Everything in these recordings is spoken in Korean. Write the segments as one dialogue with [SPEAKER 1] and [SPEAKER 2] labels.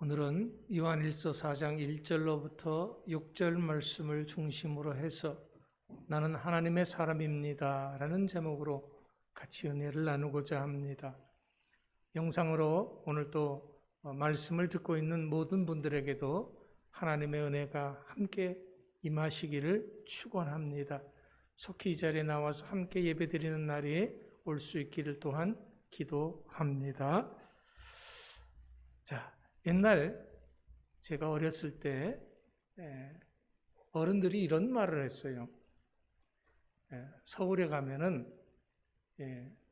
[SPEAKER 1] 오늘은 요한일서 4장 1절로부터 6절 말씀을 중심으로 해서 나는 하나님의 사람입니다 라는 제목으로 같이 은혜를 나누고자 합니다. 영상으로 오늘 또 말씀을 듣고 있는 모든 분들에게도 하나님의 은혜가 함께 임하시기를 축원합니다. 속히 이 자리에 나와서 함께 예배드리는 날이 올 수 있기를 또한 기도합니다. 자, 옛날 제가 어렸을 때 어른들이 이런 말을 했어요. 서울에 가면은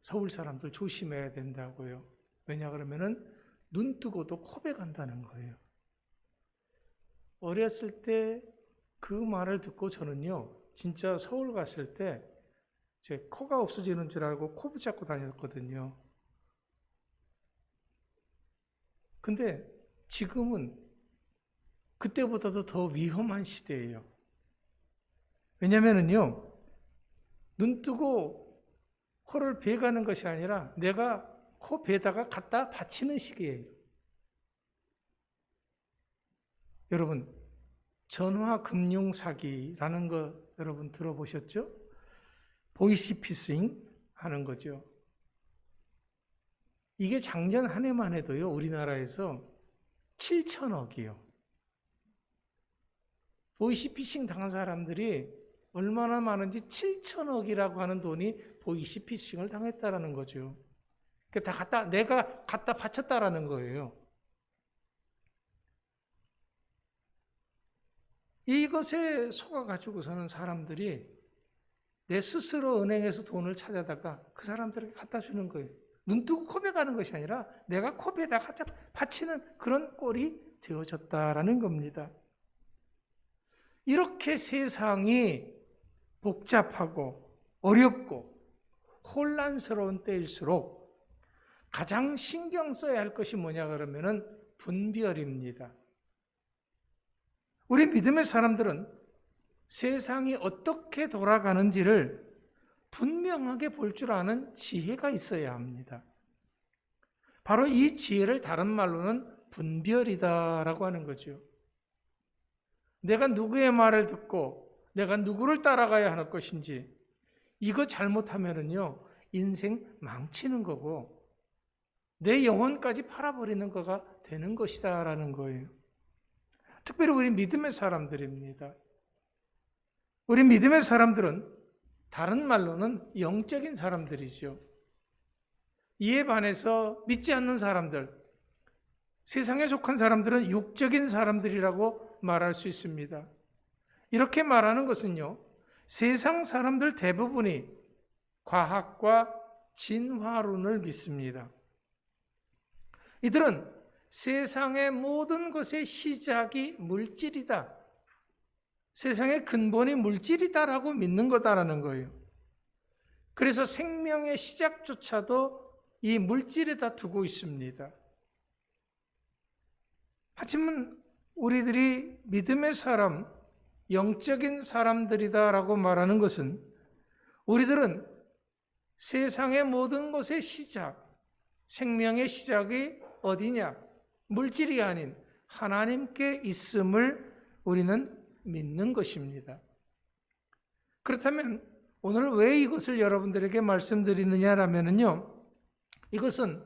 [SPEAKER 1] 서울 사람들 조심해야 된다고요. 왜냐 그러면은 눈 뜨고도 코베 간다는 거예요. 어렸을 때 그 말을 듣고 저는요, 진짜 서울 갔을 때 제 코가 없어지는 줄 알고 코 붙잡고 다녔거든요. 근데 지금은 그때보다도 더 위험한 시대예요. 왜냐면은요, 눈 뜨고 코를 베가는 것이 아니라 내가 코 베다가 갖다 받치는 시기예요. 여러분, 전화 금융 사기라는 거 여러분 들어보셨죠? 보이시피싱 하는 거죠. 이게 작년 한 해만 해도요, 우리나라에서 7천억이요. 보이시피싱 당한 사람들이 얼마나 많은지 7천억이라고 하는 돈이 보이시피싱을 당했다라는 거죠. 내가 갖다 바쳤다라는 거예요. 이것에 속아가지고서는 사람들이 내 스스로 은행에서 돈을 찾아다가 그 사람들에게 갖다 주는 거예요. 눈 뜨고 코베 가는 것이 아니라 내가 코베에다 갖다 바치는 그런 꼴이 되어졌다라는 겁니다. 이렇게 세상이 복잡하고 어렵고 혼란스러운 때일수록 가장 신경 써야 할 것이 뭐냐 그러면은 분별입니다. 우리 믿음의 사람들은 세상이 어떻게 돌아가는지를 분명하게 볼 줄 아는 지혜가 있어야 합니다. 바로 이 지혜를 다른 말로는 분별이다라고 하는 거죠. 내가 누구의 말을 듣고 내가 누구를 따라가야 할 것인지, 이거 잘못하면은요, 인생 망치는 거고 내 영혼까지 팔아버리는 거가 되는 것이다라는 거예요. 특별히 우리 믿음의 사람들입니다. 우리 믿음의 사람들은 다른 말로는 영적인 사람들이죠. 이에 반해서 믿지 않는 사람들, 세상에 속한 사람들은 육적인 사람들이라고 말할 수 있습니다. 이렇게 말하는 것은요, 세상 사람들 대부분이 과학과 진화론을 믿습니다. 이들은 세상의 모든 것의 시작이 물질이다, 세상의 근본이 물질이다라고 믿는 거다라는 거예요. 그래서 생명의 시작조차도 이 물질에다 두고 있습니다. 하지만 우리들이 믿음의 사람, 영적인 사람들이다라고 말하는 것은 우리들은 세상의 모든 것의 시작, 생명의 시작이 어디냐? 물질이 아닌 하나님께 있음을 우리는 믿는 것입니다. 그렇다면 오늘 왜 이것을 여러분들에게 말씀드리느냐라면요, 이것은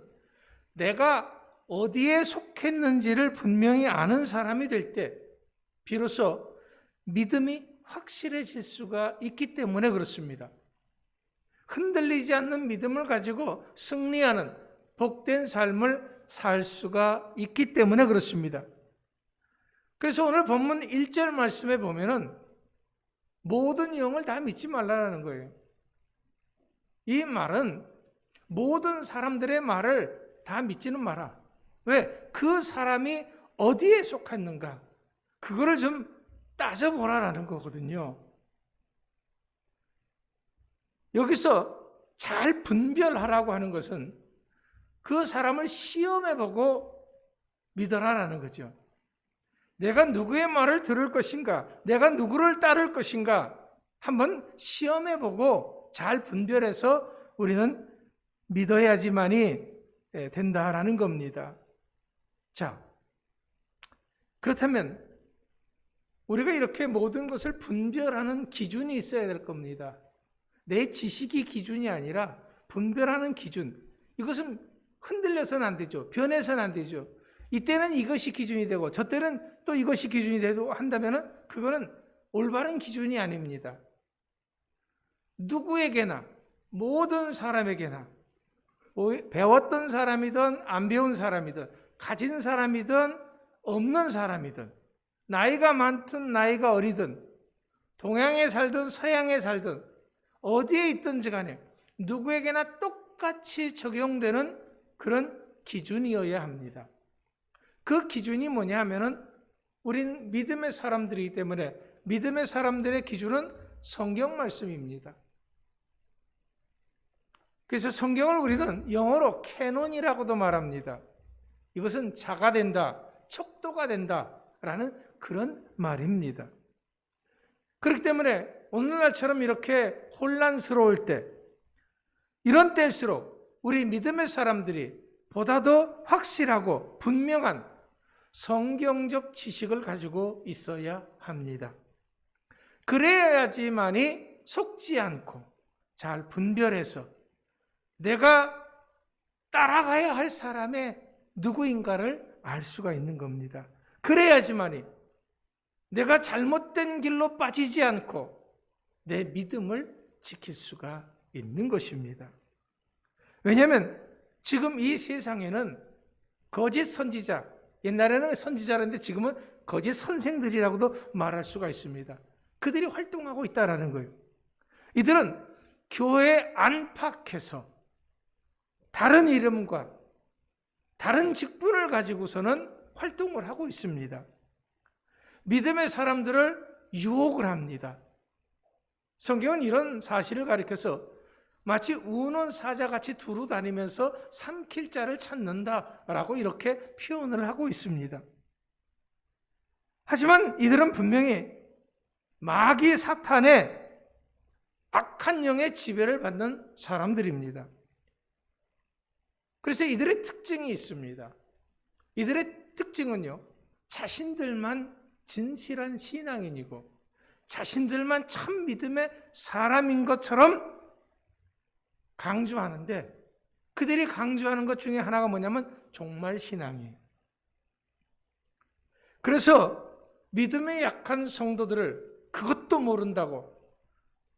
[SPEAKER 1] 내가 어디에 속했는지를 분명히 아는 사람이 될 때 비로소 믿음이 확실해질 수가 있기 때문에 그렇습니다. 흔들리지 않는 믿음을 가지고 승리하는 복된 삶을 살 수가 있기 때문에 그렇습니다. 그래서 오늘 본문 1절 말씀에 보면은 모든 영을 다 믿지 말라라는 거예요. 이 말은 모든 사람들의 말을 다 믿지는 마라. 왜? 그 사람이 어디에 속했는가? 그거를 좀 따져보라라는 거거든요. 여기서 잘 분별하라고 하는 것은 그 사람을 시험해보고 믿어라라는 거죠. 내가 누구의 말을 들을 것인가? 내가 누구를 따를 것인가? 한번 시험해보고 잘 분별해서 우리는 믿어야지만이 된다라는 겁니다. 자, 그렇다면 우리가 이렇게 모든 것을 분별하는 기준이 있어야 될 겁니다. 내 지식이 기준이 아니라 분별하는 기준. 이것은 흔들려서는 안 되죠. 변해서는 안 되죠. 이때는 이것이 기준이 되고 저때는 또 이것이 기준이 되고 한다면 그거는 올바른 기준이 아닙니다. 누구에게나 모든 사람에게나 배웠던 사람이든 안 배운 사람이든 가진 사람이든 없는 사람이든 나이가 많든 나이가 어리든 동양에 살든 서양에 살든 어디에 있든지 간에 누구에게나 똑같이 적용되는 그런 기준이어야 합니다. 그 기준이 뭐냐 하면은 우린 믿음의 사람들이기 때문에 믿음의 사람들의 기준은 성경 말씀입니다. 그래서 성경을 우리는 영어로 캐논이라고도 말합니다. 이것은 자가 된다, 척도가 된다라는 그런 말입니다. 그렇기 때문에 오늘날처럼 이렇게 혼란스러울 때, 이런 때일수록 우리 믿음의 사람들이 보다 더 확실하고 분명한 성경적 지식을 가지고 있어야 합니다. 그래야지만이 속지 않고 잘 분별해서 내가 따라가야 할 사람의 누구인가를 알 수가 있는 겁니다. 그래야지만이 내가 잘못된 길로 빠지지 않고 내 믿음을 지킬 수가 있는 것입니다. 왜냐하면 지금 이 세상에는 거짓 선지자, 옛날에는 선지자라는데 지금은 거짓 선생들이라고도 말할 수가 있습니다. 그들이 활동하고 있다는 거예요. 이들은 교회 안팎에서 다른 이름과 다른 직분을 가지고서는 활동을 하고 있습니다. 믿음의 사람들을 유혹을 합니다. 성경은 이런 사실을 가리켜서 마치 우는 사자같이 두루 다니면서 삼킬 자를 찾는다라고 이렇게 표현을 하고 있습니다. 하지만 이들은 분명히 마귀 사탄의 악한 영의 지배를 받는 사람들입니다. 그래서 이들의 특징이 있습니다. 이들의 특징은요, 자신들만 진실한 신앙인이고 자신들만 참 믿음의 사람인 것처럼 강조하는데, 그들이 강조하는 것 중에 하나가 뭐냐면 종말 신앙이에요. 그래서 믿음의 약한 성도들을 그것도 모른다고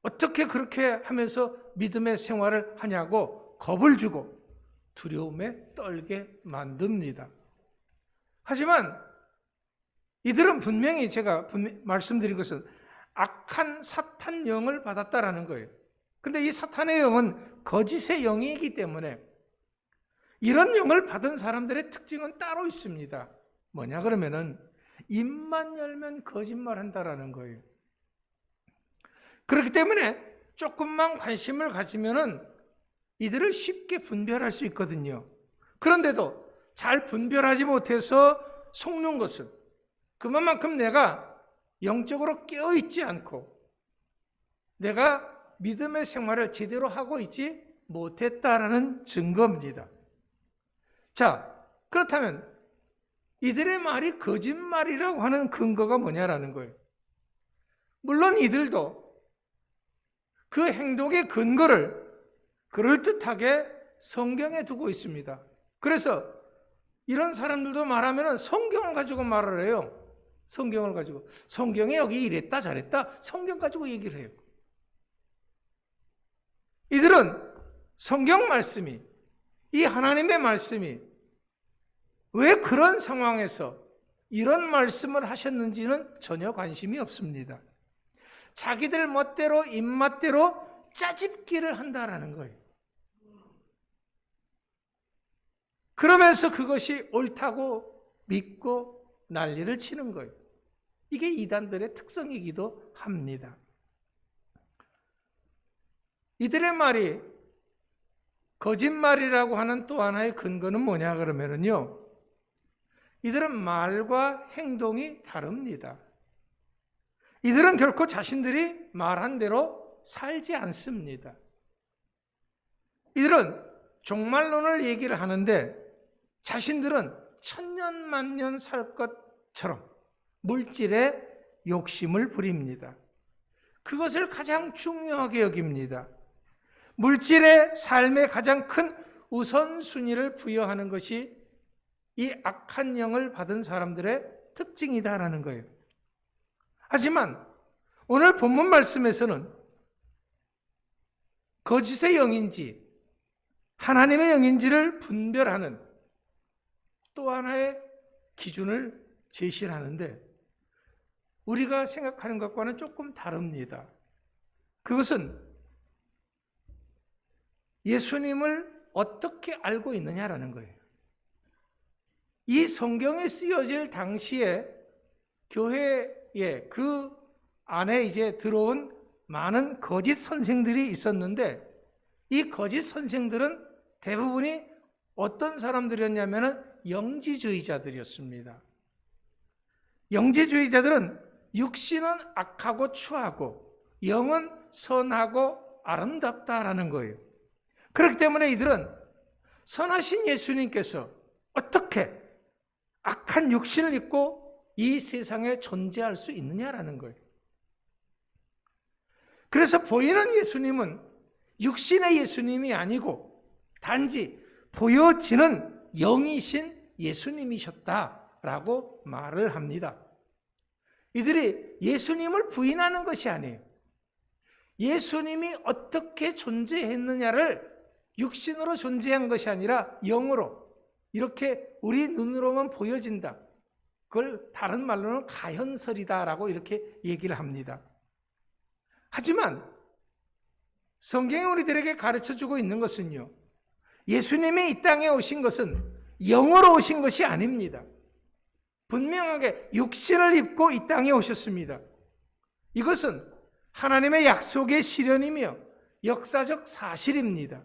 [SPEAKER 1] 어떻게 그렇게 하면서 믿음의 생활을 하냐고 겁을 주고 두려움에 떨게 만듭니다. 하지만 이들은 분명히 제가 말씀드린 것은 악한 사탄 영을 받았다라는 거예요. 근데 이 사탄의 영은 거짓의 영이기 때문에 이런 영을 받은 사람들의 특징은 따로 있습니다. 뭐냐 그러면은 입만 열면 거짓말한다라는 거예요. 그렇기 때문에 조금만 관심을 가지면은 이들을 쉽게 분별할 수 있거든요. 그런데도 잘 분별하지 못해서 속는 것은 그만큼 내가 영적으로 깨어있지 않고 내가 믿음의 생활을 제대로 하고 있지 못했다라는 증거입니다. 자, 그렇다면 이들의 말이 거짓말이라고 하는 근거가 뭐냐라는 거예요. 물론 이들도 그 행동의 근거를 그럴듯하게 성경에 두고 있습니다. 그래서 이런 사람들도 말하면 성경을 가지고 말을 해요. 성경을 가지고. 성경에 여기 이랬다 저랬다 성경 가지고 얘기를 해요. 이들은 성경 말씀이, 이 하나님의 말씀이 왜 그런 상황에서 이런 말씀을 하셨는지는 전혀 관심이 없습니다. 자기들 멋대로 입맛대로 짜집기를 한다라는 거예요. 그러면서 그것이 옳다고 믿고 난리를 치는 거예요. 이게 이단들의 특성이기도 합니다. 이들의 말이 거짓말이라고 하는 또 하나의 근거는 뭐냐 그러면요, 이들은 말과 행동이 다릅니다. 이들은 결코 자신들이 말한 대로 살지 않습니다. 이들은 종말론을 얘기를 하는데 자신들은 천년 만년 살 것처럼 물질에 욕심을 부립니다. 그것을 가장 중요하게 여깁니다. 물질의 삶의 가장 큰 우선순위를 부여하는 것이 이 악한 영을 받은 사람들의 특징이다라는 거예요. 하지만 오늘 본문 말씀에서는 거짓의 영인지 하나님의 영인지를 분별하는 또 하나의 기준을 제시를 하는데 우리가 생각하는 것과는 조금 다릅니다. 그것은 예수님을 어떻게 알고 있느냐라는 거예요. 이 성경에 쓰여질 당시에 교회에 그 안에 이제 들어온 많은 거짓 선생들이 있었는데 이 거짓 선생들은 대부분이 어떤 사람들이었냐면 영지주의자들이었습니다. 영지주의자들은 육신은 악하고 추하고 영은 선하고 아름답다라는 거예요. 그렇기 때문에 이들은 선하신 예수님께서 어떻게 악한 육신을 입고 이 세상에 존재할 수 있느냐라는 거예요. 그래서 보이는 예수님은 육신의 예수님이 아니고 단지 보여지는 영이신 예수님이셨다라고 말을 합니다. 이들이 예수님을 부인하는 것이 아니에요. 예수님이 어떻게 존재했느냐를 육신으로 존재한 것이 아니라 영으로 이렇게 우리 눈으로만 보여진다. 그걸 다른 말로는 가현설이다라고 이렇게 얘기를 합니다. 하지만 성경이 우리들에게 가르쳐주고 있는 것은요, 예수님이 이 땅에 오신 것은 영으로 오신 것이 아닙니다. 분명하게 육신을 입고 이 땅에 오셨습니다. 이것은 하나님의 약속의 실현이며 역사적 사실입니다.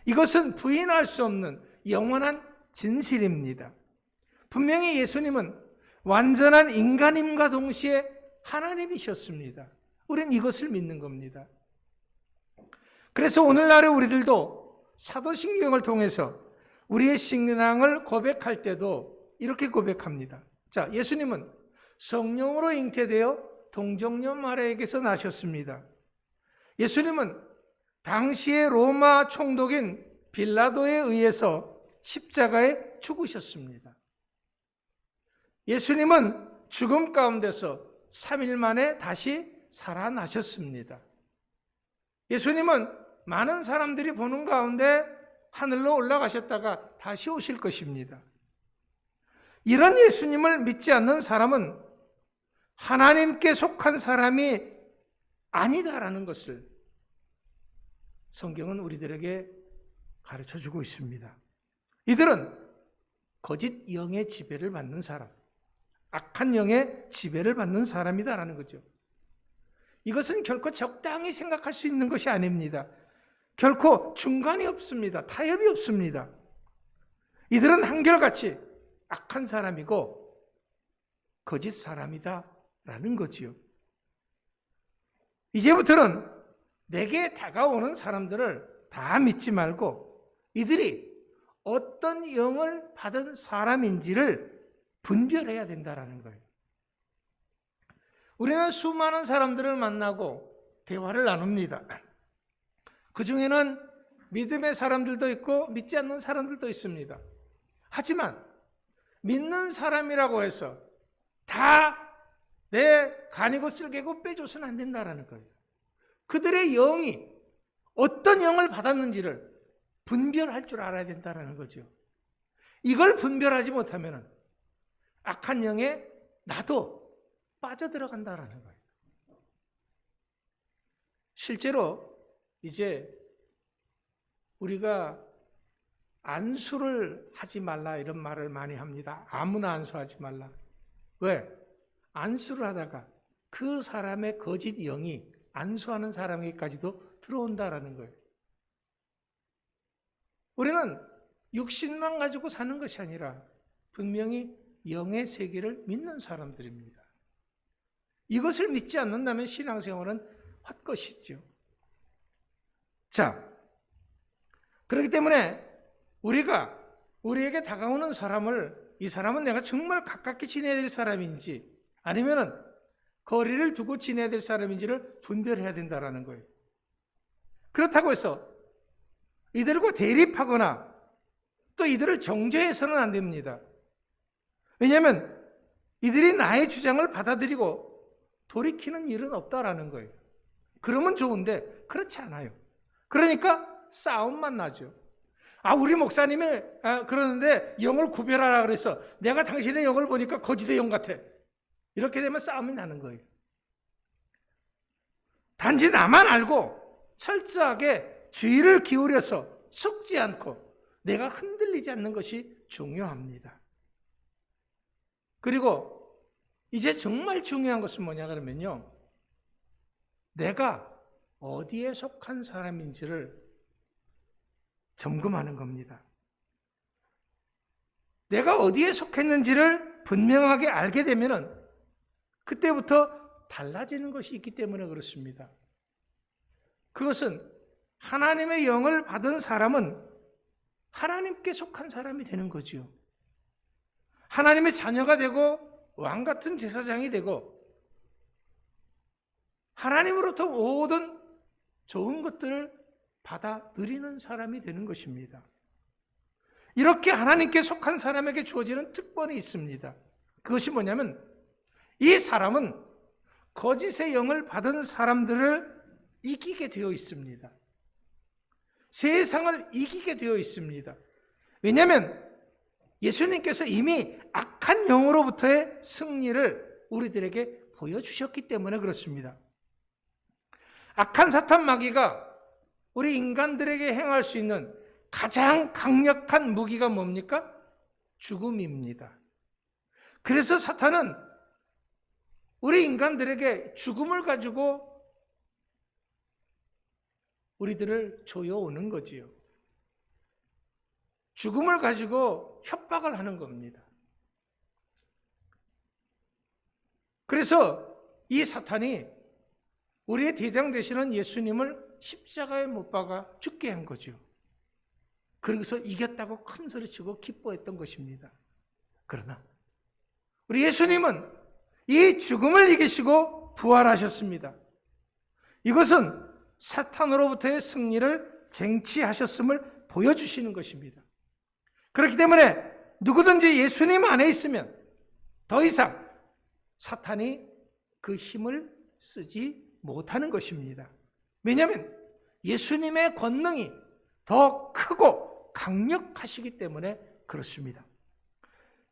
[SPEAKER 1] 이것은 부인할 수 없는 영원한 진실입니다. 분명히 예수님은 완전한 인간임과 동시에 하나님이셨습니다. 우리는 이것을 믿는 겁니다. 그래서 오늘날의 우리들도 사도신경을 통해서 우리의 신앙을 고백할 때도 이렇게 고백합니다. 자, 예수님은 성령으로 잉태되어 동정녀 마리아에게서 나셨습니다. 예수님은 당시의 로마 총독인 빌라도에 의해서 십자가에 죽으셨습니다. 예수님은 죽음 가운데서 3일 만에 다시 살아나셨습니다. 예수님은 많은 사람들이 보는 가운데 하늘로 올라가셨다가 다시 오실 것입니다. 이런 예수님을 믿지 않는 사람은 하나님께 속한 사람이 아니다라는 것을 성경은 우리들에게 가르쳐주고 있습니다. 이들은 거짓 영의 지배를 받는 사람, 악한 영의 지배를 받는 사람이다라는 거죠. 이것은 결코 적당히 생각할 수 있는 것이 아닙니다. 결코 중간이 없습니다. 타협이 없습니다. 이들은 한결같이 악한 사람이고 거짓 사람이다라는 거지요. 이제부터는 내게 다가오는 사람들을 다 믿지 말고 이들이 어떤 영을 받은 사람인지를 분별해야 된다는 거예요. 우리는 수많은 사람들을 만나고 대화를 나눕니다. 그 중에는 믿음의 사람들도 있고 믿지 않는 사람들도 있습니다. 하지만 믿는 사람이라고 해서 다 내 간이고 쓸개고 빼줘서는 안 된다는 거예요. 그들의 영이 어떤 영을 받았는지를 분별할 줄 알아야 된다는 거죠. 이걸 분별하지 못하면 악한 영에 나도 빠져들어간다는 거예요. 실제로 이제 우리가 안수를 하지 말라 이런 말을 많이 합니다. 아무나 안수하지 말라. 왜? 안수를 하다가 그 사람의 거짓 영이 안수하는 사람에게까지도 들어온다라는 거예요. 우리는 육신만 가지고 사는 것이 아니라 분명히 영의 세계를 믿는 사람들입니다. 이것을 믿지 않는다면 신앙생활은 헛것이죠. 자, 그렇기 때문에 우리가 우리에게 다가오는 사람을 이 사람은 내가 정말 가깝게 지내야 될 사람인지 아니면은 거리를 두고 지내야 될 사람인지를 분별해야 된다는 거예요. 그렇다고 해서 이들과 대립하거나 또 이들을 정죄해서는 안 됩니다. 왜냐하면 이들이 나의 주장을 받아들이고 돌이키는 일은 없다라는 거예요. 그러면 좋은데 그렇지 않아요. 그러니까 싸움만 나죠. 우리 목사님이 그러는데 영을 구별하라 그래서 내가 당신의 영을 보니까 거짓의 영 같아. 이렇게 되면 싸움이 나는 거예요. 단지 나만 알고 철저하게 주의를 기울여서 속지 않고 내가 흔들리지 않는 것이 중요합니다. 그리고 이제 정말 중요한 것은 뭐냐 그러면요, 내가 어디에 속한 사람인지를 점검하는 겁니다. 내가 어디에 속했는지를 분명하게 알게 되면은 그때부터 달라지는 것이 있기 때문에 그렇습니다. 그것은 하나님의 영을 받은 사람은 하나님께 속한 사람이 되는 거지요. 하나님의 자녀가 되고 왕 같은 제사장이 되고 하나님으로부터 모든 좋은 것들을 받아 누리는 사람이 되는 것입니다. 이렇게 하나님께 속한 사람에게 주어지는 특권이 있습니다. 그것이 뭐냐면 이 사람은 거짓의 영을 받은 사람들을 이기게 되어 있습니다. 세상을 이기게 되어 있습니다. 왜냐하면 예수님께서 이미 악한 영으로부터의 승리를 우리들에게 보여주셨기 때문에 그렇습니다. 악한 사탄 마귀가 우리 인간들에게 행할 수 있는 가장 강력한 무기가 뭡니까? 죽음입니다. 그래서 사탄은 우리 인간들에게 죽음을 가지고 우리들을 조여오는 거지요. 죽음을 가지고 협박을 하는 겁니다. 그래서 이 사탄이 우리의 대장 되시는 예수님을 십자가에 못 박아 죽게 한 거죠. 그래서 이겼다고 큰 소리치고 기뻐했던 것입니다. 그러나 우리 예수님은 이 죽음을 이기시고 부활하셨습니다. 이것은 사탄으로부터의 승리를 쟁취하셨음을 보여주시는 것입니다. 그렇기 때문에 누구든지 예수님 안에 있으면 더 이상 사탄이 그 힘을 쓰지 못하는 것입니다. 왜냐하면 예수님의 권능이 더 크고 강력하시기 때문에 그렇습니다.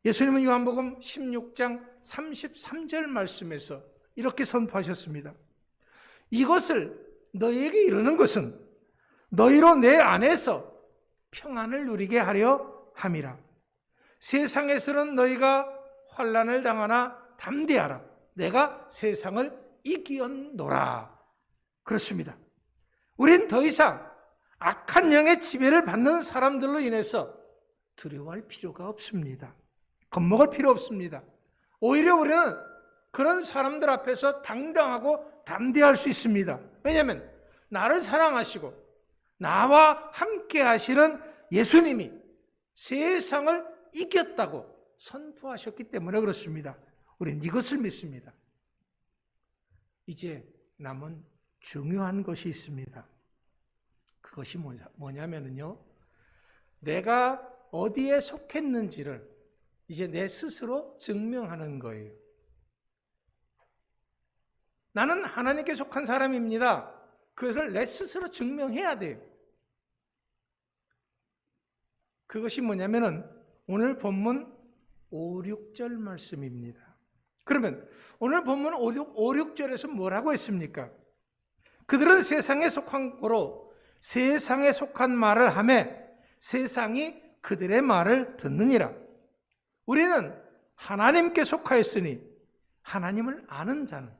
[SPEAKER 1] 예수님은 요한복음 16장 33절 말씀에서 이렇게 선포하셨습니다. 이것을 너희에게 이르는 것은 너희로 내 안에서 평안을 누리게 하려 함이라. 세상에서는 너희가 환난을 당하나 담대하라. 내가 세상을 이기었노라. 그렇습니다. 우린 더 이상 악한 영의 지배를 받는 사람들로 인해서 두려워할 필요가 없습니다. 겁먹을 필요 없습니다. 오히려 우리는 그런 사람들 앞에서 당당하고 담대할 수 있습니다. 왜냐하면 나를 사랑하시고 나와 함께 하시는 예수님이 세상을 이겼다고 선포하셨기 때문에 그렇습니다. 우리는 이것을 믿습니다. 이제 남은 중요한 것이 있습니다. 그것이 뭐냐면요, 내가 어디에 속했는지를 이제 내 스스로 증명하는 거예요. 나는 하나님께 속한 사람입니다. 그것을 내 스스로 증명해야 돼요. 그것이 뭐냐면은 오늘 본문 5, 6절 말씀입니다. 그러면 오늘 본문 5, 6절에서 뭐라고 했습니까? 그들은 세상에 속한 거로 세상에 속한 말을 하며 세상이 그들의 말을 듣느니라. 우리는 하나님께 속하였으니 하나님을 아는 자는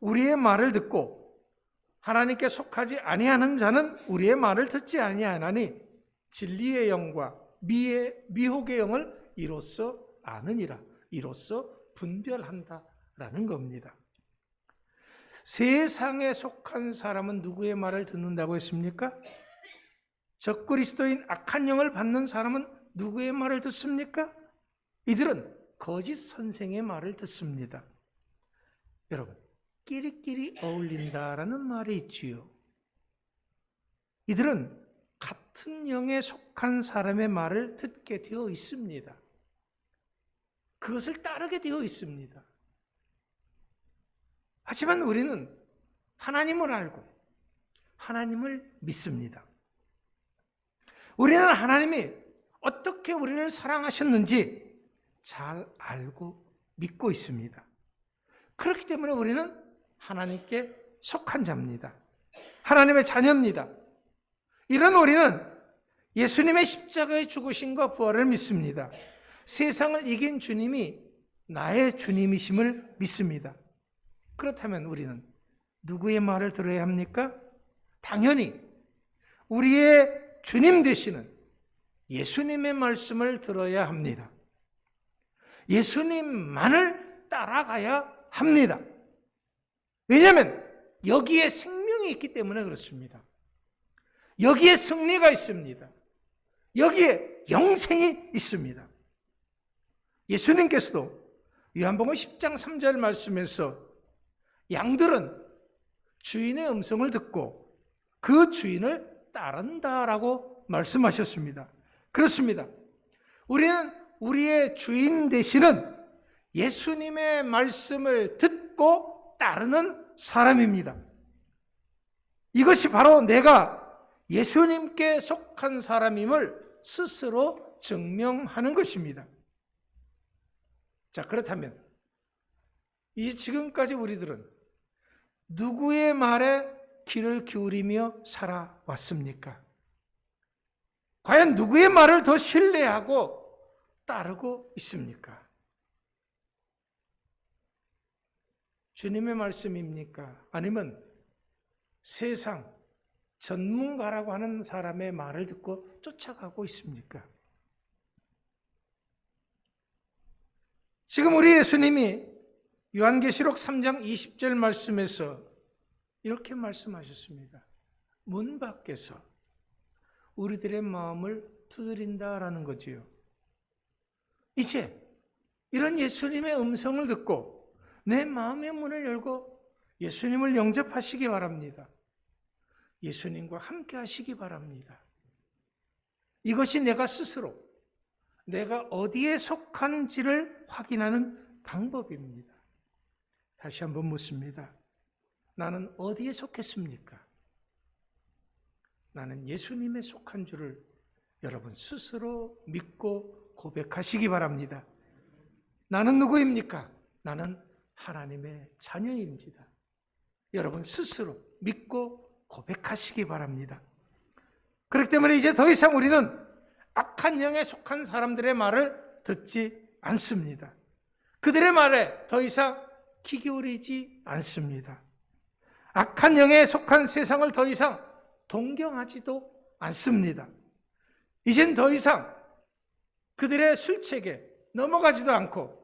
[SPEAKER 1] 우리의 말을 듣고 하나님께 속하지 아니하는 자는 우리의 말을 듣지 아니하나니 진리의 영과 미혹의 영을 이로써 아느니라. 이로써 분별한다라는 겁니다. 세상에 속한 사람은 누구의 말을 듣는다고 했습니까? 적그리스도인 악한 영을 받는 사람은 누구의 말을 듣습니까? 이들은 거짓 선생의 말을 듣습니다. 여러분, 끼리끼리 어울린다라는 말이 있지요. 이들은 같은 영에 속한 사람의 말을 듣게 되어 있습니다. 그것을 따르게 되어 있습니다. 하지만 우리는 하나님을 알고 하나님을 믿습니다. 우리는 하나님이 어떻게 우리를 사랑하셨는지 잘 알고 믿고 있습니다. 그렇기 때문에 우리는 하나님께 속한 자입니다. 하나님의 자녀입니다. 이런 우리는 예수님의 십자가의 죽으심과 부활을 믿습니다. 세상을 이긴 주님이 나의 주님이심을 믿습니다. 그렇다면 우리는 누구의 말을 들어야 합니까? 당연히 우리의 주님 되시는 예수님의 말씀을 들어야 합니다. 예수님만을 따라가야 합니다. 왜냐하면 여기에 생명이 있기 때문에 그렇습니다. 여기에 승리가 있습니다. 여기에 영생이 있습니다. 예수님께서도 요한복음 10장 3절 말씀에서 양들은 주인의 음성을 듣고 그 주인을 따른다라고 말씀하셨습니다. 그렇습니다. 우리는 우리의 주인 되시는 예수님의 말씀을 듣고 따르는 사람입니다. 이것이 바로 내가 예수님께 속한 사람임을 스스로 증명하는 것입니다. 자, 그렇다면 이 지금까지 우리들은 누구의 말에 귀를 기울이며 살아왔습니까? 과연 누구의 말을 더 신뢰하고 따르고 있습니까? 주님의 말씀입니까? 아니면 세상 전문가라고 하는 사람의 말을 듣고 쫓아가고 있습니까? 지금 우리 예수님이 요한계시록 3장 20절 말씀에서 이렇게 말씀하셨습니다. 문 밖에서 우리들의 마음을 두드린다라는 거지요. 이제 이런 예수님의 음성을 듣고 내 마음의 문을 열고 예수님을 영접하시기 바랍니다. 예수님과 함께 하시기 바랍니다. 이것이 내가 스스로 내가 어디에 속한지를 확인하는 방법입니다. 다시 한번 묻습니다. 나는 어디에 속했습니까? 나는 예수님에 속한 줄을 여러분 스스로 믿고 고백하시기 바랍니다. 나는 누구입니까? 나는 하나님의 자녀입니다. 여러분 스스로 믿고 고백하시기 바랍니다. 그렇기 때문에 이제 더 이상 우리는 악한 영에 속한 사람들의 말을 듣지 않습니다. 그들의 말에 더 이상 귀 기울이지 않습니다. 악한 영에 속한 세상을 더 이상 동경하지도 않습니다. 이젠 더 이상 그들의 술책에 넘어가지도 않고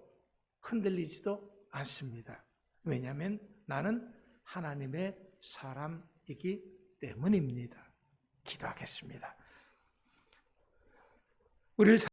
[SPEAKER 1] 흔들리지도 않습니다. 왜냐하면 나는 하나님의 사람이기 때문입니다. 기도하겠습니다. 우리를